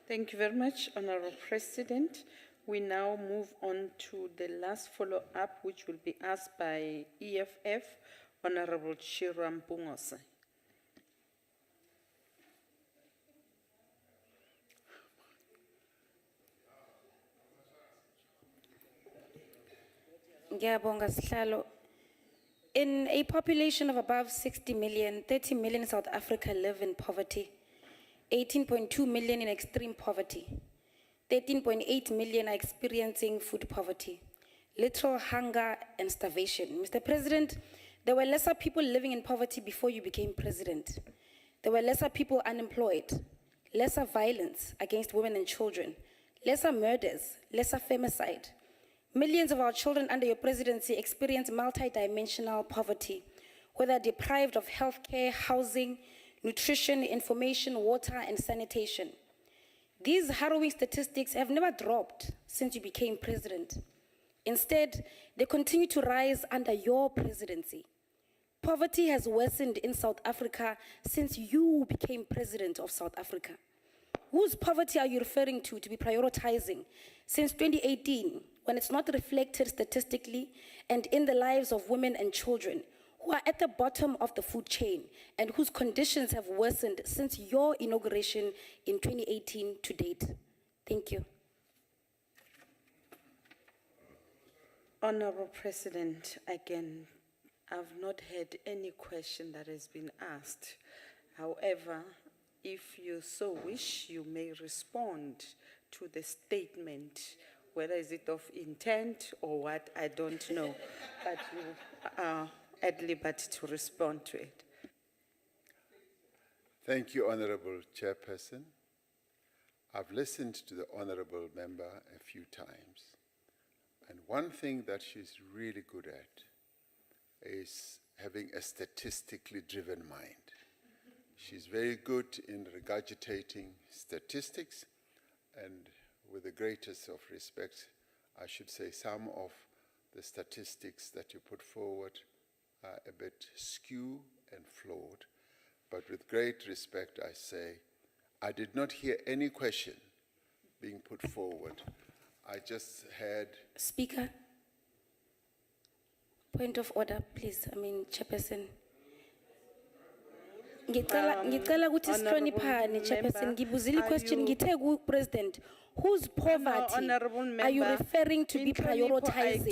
Thank you very much, Honorable President. We now move on to the last follow-up, which will be asked by EFF, Honorable Chiram Pungose. Ngiyabonga Sihlalo. In a population of above 60 million, 30 million in South Africa live in poverty, 18.2 million in extreme poverty, 13.8 million are experiencing food poverty, literal hunger and starvation. Mr. President, there were lesser people living in poverty before you became president. There were lesser people unemployed, lesser violence against women and children, lesser murders, lesser femicide. Millions of our children under your presidency experience multidimensional poverty, whether deprived of healthcare, housing, nutrition, information, water, and sanitation. These harrowing statistics have never dropped since you became president. Instead, they continue to rise under your presidency. Poverty has worsened in South Africa since you became president of South Africa. Whose poverty are you referring to be prioritizing since 2018, when it's not reflected statistically and in the lives of women and children who are at the bottom of the food chain and whose conditions have worsened since your inauguration in 2018 to date? Thank you. Honorable President, again, I've not heard any question that has been asked. However, if you so wish, you may respond to the statement. Whether is it of intent or what, I don't know. But you are at liberty to respond to it. Thank you, Honorable Chairperson. I've listened to the Honorable Member a few times. And one thing that she's really good at is having a statistically driven mind. She's very good in regurgitating statistics, and with the greatest of respect, I should say some of the statistics that you put forward are a bit skew and flawed. But with great respect, I say, I did not hear any question being put forward. I just had... Speaker, point of order, please. Chairperson. Ngicela ukuthi sihloniphane, Chairperson. Ngibuzile question ngithe ku President, whose poverty are you referring to be prioritizing?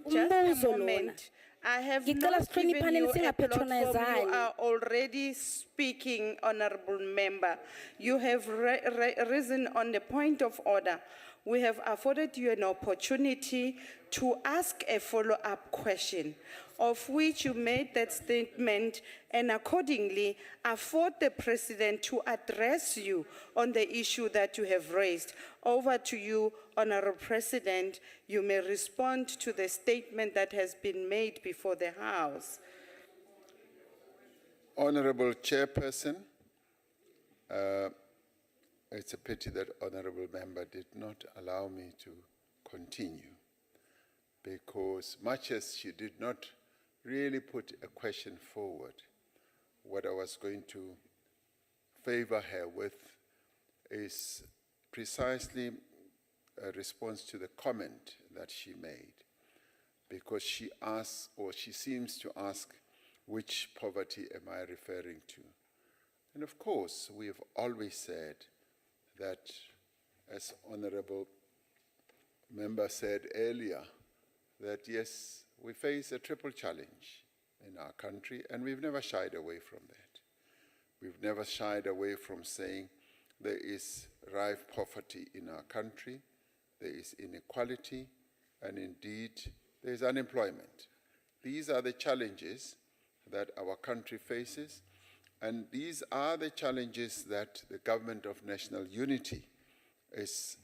Just a moment. I have not given you a platform. You are already speaking, Honorable Member. You have risen on the point of order. We have afforded you an opportunity to ask a follow-up question, of which you made that statement, and accordingly afford the President to address you on the issue that you have raised. Over to you, Honorable President. You may respond to the statement that has been made before the House. Honorable Chairperson, it's a pity that Honorable Member did not allow me to continue, because much as she did not really put a question forward, what I was going to favor her with is precisely a response to the comment that she made, because she asks, or she seems to ask, which poverty am I referring to? And of course, we have always said that, as Honorable Member said earlier, that yes, we face a triple challenge in our country, and we've never shied away from that. We've never shied away from saying there is rife poverty in our country, there is inequality, and indeed there is unemployment. These are the challenges that our country faces, and these are the challenges that the Government of National Unity is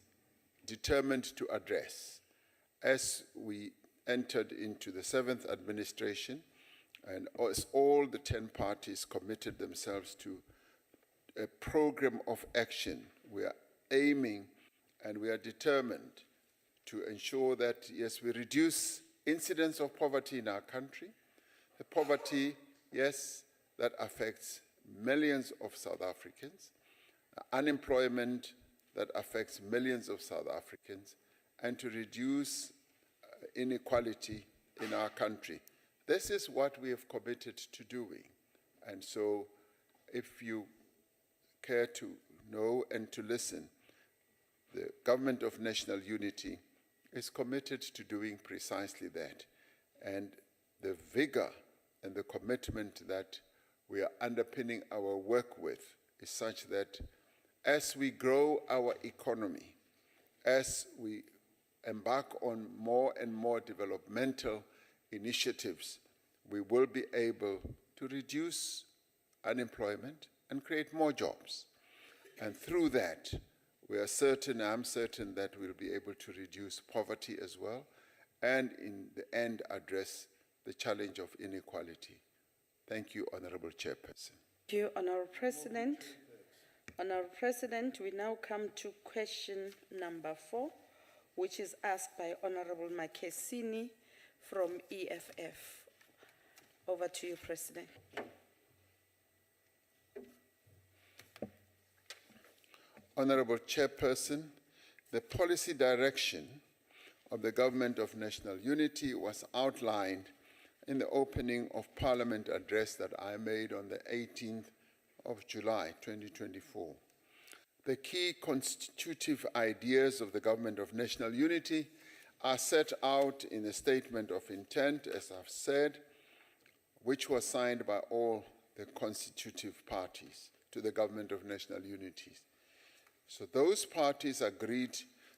determined to address. As we entered into the 7th administration, and as all the 10 parties committed themselves to a program of action, we are aiming and we are determined to ensure that, yes, we reduce incidence of poverty in our country. The poverty, yes, that affects millions of South Africans, unemployment that affects millions of South Africans, and to reduce inequality in our country. This is what we have committed to doing. And so if you care to know and to listen, the Government of National Unity is committed to doing precisely that. And the vigor and the commitment that we are underpinning our work with is such that as we grow our economy, as we embark on more and more developmental initiatives, we will be able to reduce unemployment and create more jobs. And through that, we are certain, I'm certain, that we'll be able to reduce poverty as well, and in the end, address the challenge of inequality. Thank you, Honorable Chairperson. Thank you, Honorable President. Honorable President, we now come to question number 4, which is asked by Honorable Makesini from EFF. Over to you, President. Honorable Chairperson, the policy direction of the Government of National Unity was outlined in the opening of Parliament address that I made on the 18th of July, 2024. The key constitutive ideas of the Government of National Unity are set out in the Statement of Intent, as I've said, which was signed by all the constitutive parties to the Government of National Unity. So those parties agreed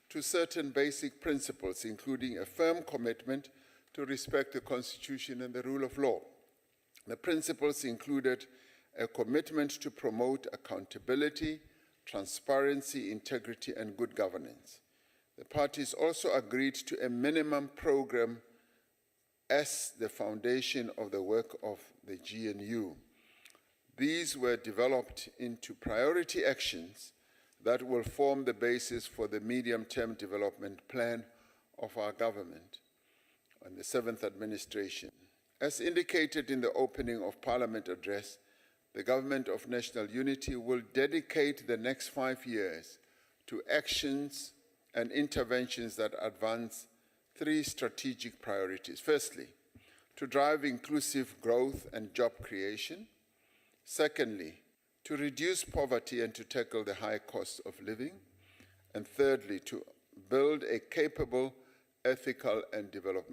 to certain basic principles, including a firm commitment to respect the Constitution and the rule of law. The principles included a commitment to promote accountability, transparency, integrity, and good governance. The parties also agreed to a minimum program as the foundation of the work of the GNU. These were developed into priority actions that will form the basis for the medium-term development plan of our government and the 7th administration. As indicated in the opening of Parliament address, the Government of National Unity will dedicate the next 5 years to actions and interventions that advance 3 strategic priorities. Firstly, to drive inclusive growth and job creation. Secondly, to reduce poverty and to tackle the high cost of living. And thirdly, to build a capable, ethical, and developmental